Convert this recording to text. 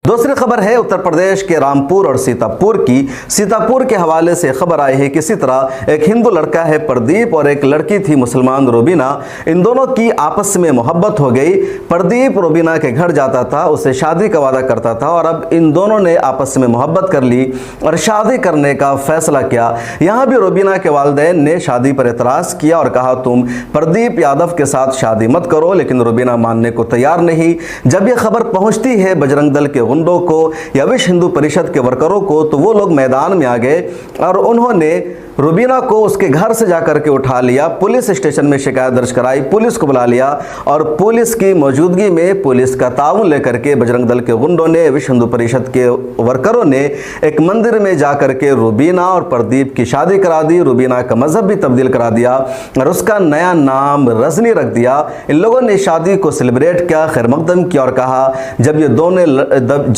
दूसरी खबर है उत्तर प्रदेश के रामपुर और सीतापुर की। सीतापुर के हवाले से खबर आई है कि इसी तरह एक हिंदू लड़का है प्रदीप और एक लड़की थी मुसलमान रुबीना। इन दोनों की आपस में मोहब्बत हो गई। प्रदीप रुबीना के घर जाता था, उससे शादी का वादा करता था और अब इन दोनों ने आपस में मोहब्बत कर ली और शादी करने का फैसला किया। यहाँ भी रुबीना के वालिदैन ने शादी पर एतराज़ किया और कहा तुम प्रदीप यादव के साथ शादी मत करो, लेकिन रुबीना मानने को तैयार नहीं। जब यह खबर पहुँचती है बजरंग दल के गुंडों को या विश्व हिंदू परिषद के वर्करों को, तो वो लोग मैदान में आ गए और उन्होंने रुबीना को उसके घर से जाकर के उठा लिया, पुलिस स्टेशन में शिकायत दर्ज कराई, पुलिस को बुला लिया और पुलिस की मौजूदगी में पुलिस का ताउन लेकर के बजरंग दल के गुंडों ने, विश्व हिंदू परिषद के वर्करों ने एक मंदिर में जाकर के रुबीना और प्रदीप की शादी करा दी। रुबीना का मजहब भी तब्दील करा दिया और उसका नया नाम रजनी रख दिया। इन लोगों ने शादी को सेलिब्रेट किया, खैर मकदम किया और कहा जब ये दोनों